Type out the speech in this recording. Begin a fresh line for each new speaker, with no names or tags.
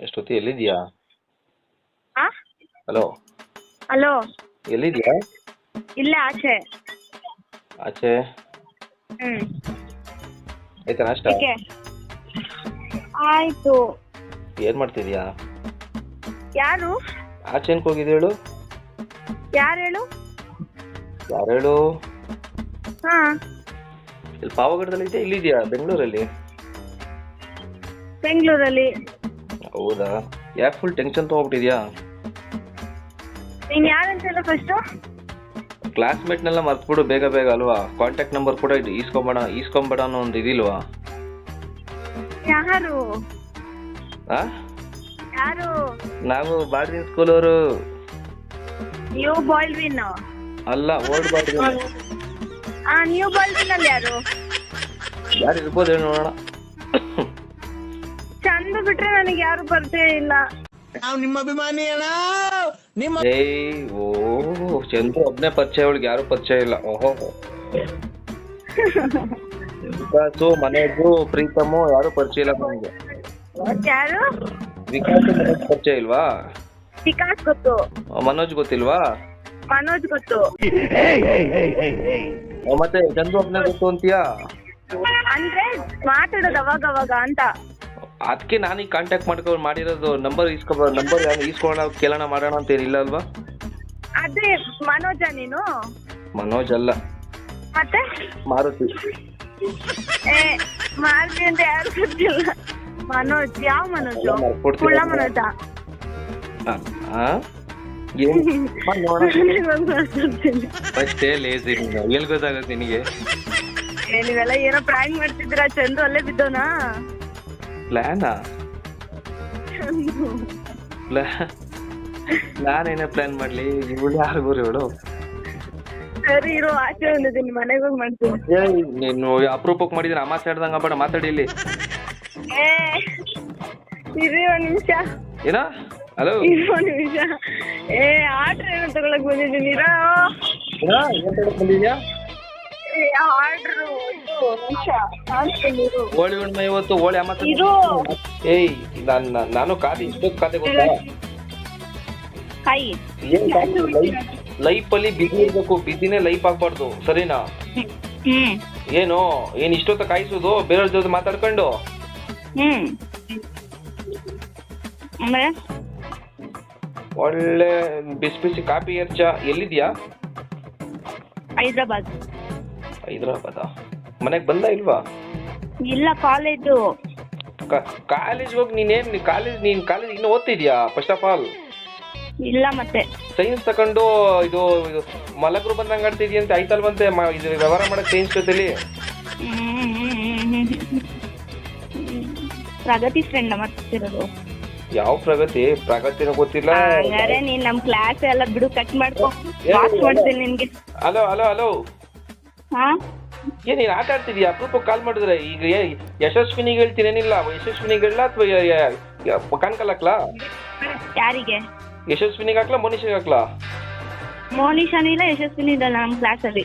ಎಷ್ಟೊತ್ತಿ ಎಲ್ಲಿದ್ಯಾ?
ಆ
hello,
hello.
ಎಲ್ಲಿದ್ಯಾ?
ಇಲ್ಲೇ ಆಚೆ.
ಆಚೆ ಆಯ್ತಾ ನಾಷ್ಟ?
ಏಕೆ? ಆಯ್ತು.
ಏನ್ ಮಾಡ್ತಿದ್ಯಾ?
ಯಾರು?
ಆಚೆ ಏನ್ಕ್ ಹೋಗಿದ್ದೆ ಹೇಳು?
ಯಾರು ಹೇಳು?
ಯಾರು ಹೇಳು?
ಹಾ,
ಇಲ್ಲಿ ಪಾವಗಡದಲ್ಲಿ ಇದೆಯಾ, ಇಲ್ಲಿದ್ಯಾ? ಬೆಂಗಳೂರಲ್ಲಿ?
ಬೆಂಗಳೂರಲ್ಲಿ.
ಹೌದಾ, ಯಾಕೆ ಫುಲ್ ಟೆನ್ಷನ್ ತಗೋಬಿಟ್ಟಿದ್ಯಾ?
ನೀನ್ ಯಾರಂತ ಹೇಳು ಫಸ್ಟು?
ಕ್ಲಾಸ್ಮೇಟ್ನೆಲ್ಲ ಮರ್ತ್ಬಿಡು ಬೇಗ ಬೇಗ ಅಲ್ವಾ? ಕಾಂಟ್ಯಾಕ್ಟ್ ನಂಬರ್ ಕೂಡ ಈಸ್ಕೊಂಬೇಡ ಅನ್ನೋ ಒಂದು ಇದಿಲ್ವಾ?
ಯಾರು?
ಆ
ಯಾರು?
ನಾವು ಬಾಡ್ರಿನ್ ಸ್ಕೂಲ್ ಅವರು.
New Baldwin?
ಅಲ್ಲ, ಓಲ್ಡ್ ಬಾಡ್ರಿನ್.
ನ್ಯೂ ಬಾಲ್ವಿನ್ ಅಲ್ಲಿ ಯಾರು?
ಯಾರು ಇರ್ಬೋದು ಹೇಳಿ ನೋಡೋಣ.
ಚಂದ ಬಿಟ್ರೆ ನನಗೆ ಯಾರು ಪರಿಚಯ ಇಲ್ಲ.
ನಾವು ನಿಮ್ಮ ಅಭಿಮಾನಿ ಅಣ್ಣ. ನಿಮ್ಮ
ಚಂದ್ರು ಒಬ್ನೇ ಪರಿಚಯ, ಅವಳಿಗೆ ಯಾರು ಪರಿಚಯ ಇಲ್ಲ. ಓಹೋ, ವಿಕಾಸು, ಮನೋಜು, ಪ್ರೀತಮು ಯಾರು ಪರಿಚಯ ಇಲ್ಲ ನನಗೆ.
ಯಾರು?
ವಿಕಾಸ್ ಮನೋಜ್ ಪರಿಚಯ ಇಲ್ವಾ?
ವಿಕಾಸ್ ಗೊತ್ತು.
ಮನೋಜ್ ಗೊತ್ತಿಲ್ವಾ?
ಮನೋಜ್ ಗೊತ್ತು.
ಮತ್ತೆ ಚಂದ್ರು ಒಬ್ನೇ ಗೊತ್ತು ಅಂತೀಯಾ?
ಅಂದ್ರೆ ಮಾತಾಡೋದು ಅವಾಗ ಅವಾಗ ಅಂತ.
ಅದಕ್ಕೆ ನಾನೀಗ ಕಾಂಟ್ಯಾಕ್ಟ್ ಮಾಡಿರೋದು. ನಂಬರ್ ಈಸ್ಕೊಳ್ಳೋಣ, ಕೇಳೋಣ, ಮಾಡೋಣ ಅಂತ ಏನಿಲ್ಲ ಅಲ್ವಾ?
ಅದೇ ಮನೋಜ ನೀನು?
ಮನೋಜ್ ಅಲ್ಲ,
ಮತ್ತೆ
ಮಾರುತಿ.
ಮಾರುತಿ ಅಂತ ಯಾರು ಗೊತ್ತಿಲ್ಲ. ಮನೋಜ್ ಯಾವ ಮನೋಜ್?
ಮರ್ತ್ಬಿಡ್ತೀನಿ.
ಕುಳ್ಳ ಮನೋಜ?
ಅಷ್ಟೇ ಲೇಸಿ ನೀನು, ಎಲ್ಲಿ ಗೊತ್ತಾಗತ್ತೆ ನಿನಗೆ?
ನೀವೆಲ್ಲ ಏನೋ ಪ್ಲಾನ್ ಮಾಡ್ತಿದ್ದೀರಾ? ಚಂದ್ರು ಅಲ್ಲೇ ಬಿದ್ದೋನಾ?
ಪ್ಲಾನಾ? ನಾನೇನೇ ಪ್ಲಾನ್ ಮಾಡ್ಲಿ? ಇವಳು ಯಾರಿಗೂ ಇವಳು.
ಸರಿ ಇರೋ, ಆಚೆ ಬಂದಿದ್ದೀನಿ, ಮನೆಗೆ ಹೋಗಿ ಮಾಡ್ತೀನಿ.
ನೀನು ಅಪರೂಪಕ್ಕೆ ಮಾಡಿದ್ರೆ ಮಾತಾಡ್ದಂಗ ಬೇಡ, ಮಾತಾಡಿ ಇಲ್ಲಿ.
ಇರಿ ಒಂದ್ ನಿಮಿಷ.
ಏನ? ಹಲೋ,
ಇರಿ ಒಂದ್ ನಿಮಿಷ. ಆರ್ಡ್ರ್ ಏನೋ ತಗೊಳಕ್ ಬಂದಿದ್ದೀನಿ. ಇರೋ
ಬಂದಿದ್ಯಾ?
ಆರ್ಡ್ರು ಇದು ನಿಮಿಷ ಮಾಡ್ತೀನಿ.
ಹೋಳಿ ಹುಣ್ಣಿಮೆ ಇವತ್ತು. ಹೋಳಿ ಅಮ್ಮ
ಇರು.
ಏಯ್, ನಾನು ಕಾದಿ ಇಷ್ಟೊತ್ತು ಕಾದೆ ಗೊತ್ತಾ?
ಕೈ
ಲೈಫ್ ಅಲ್ಲಿ ಬಿಸಿ ಇರ್ಬೇಕು, ಬಿಸಿನೇ ಲೈಫ್ ಆಗ್ಬಾರ್ದು, ಸರಿನಾ? ಏನು ಇಷ್ಟೊತ್ತ ಕಾಯಿಸೋದು ಬೇರೆಯವ್ರ ಜೊತೆ ಮಾತಾಡ್ಕೊಂಡು? ಒಳ್ಳೆ ಬಿಸಿ ಬಿಸಿ ಕಾಫಿ ಎರ್ಚ. ಎಲ್ಲಿದ್ಯಾ?
ಹೈದ್ರಾಬಾದ್.
ಹೈದ್ರಾಬಾದ? ಮನೆಗ್ ಬಂದ ಇಲ್ವಾ?
ಇಲ್ಲ, ಕಾಲೇಜು.
ಕಾಲೇಜ್ ಹೋಗಿ ನೀನ್ ಕಾಲೇಜ್ ಇನ್ನು ಓದ್ತಿದ್ಯಾ? ಫಸ್ಟ್ ಆಫ್ ಆಲ್
ಇಲ್ಲ, ಮತ್ತೆ
ಸೈನ್ಸ್ ತಕೊಂಡು ಇದು ಮಲಗ್ರು ಬಂದಂಗ ಆಡ್ತಿದ್ಯಂತೆ, ಆಯ್ತಲ್ವಂತೆ ಇದು ವ್ಯವಹಾರ ಮಾಡಕ್ ಸೈನ್ಸ್ ಜೊತೆಲಿ.
ಪ್ರಗತಿ ಫ್ರೆಂಡ್ ಮಾಡ್ತಿರೋದು.
ಯಾವ ಪ್ರಗತಿನ ಗೊತ್ತಿಲ್ಲ.
ಹಂಗಾರೆ ನೀನ್ ನಮ್ ಕ್ಲಾಸ್ ಎಲ್ಲ ಬಿಡು, ಕಟ್ ಮಾಡ್ಕೊ. ಪಾಸ್ ಮಾಡ್ತೀನಿ ನಿನ್ಗೆ.
ಹಲೋ ಹಲೋ ಹಲೋ,
ಹಾ
ನೀನ್ ಆಟ ಆಡ್ತಿದ್ಯಾ? ಅಪರೂಪ ಕಾಲ್ ಮಾಡಿದ್ರೆ ಈಗ ಯಶಸ್ವಿನಿಗೆ ಹೇಳ್ತೀನಿ ಏನಿಲ್ಲ? ಯಶಸ್ವಿನಿಗೆ ಹೇಳ ಅಥವಾ ಕನ್ಕಲ್ ಹಾಕ್ಲಾ?
ಯಾರಿಗೆ?
ಯಶಸ್ವಿನಿಗೆ ಹಾಕ್ಲಾ, ಮೋನಿಶಾಗೆ ಹಾಕ್ಲಾ?
ಮೋನಿಶಾನು ಇಲ್ಲ, ಯಶಸ್ವಿನಿ ಇಲ್ಲ ನಮ್ ಕ್ಲಾಸ್ ಅಲ್ಲಿ.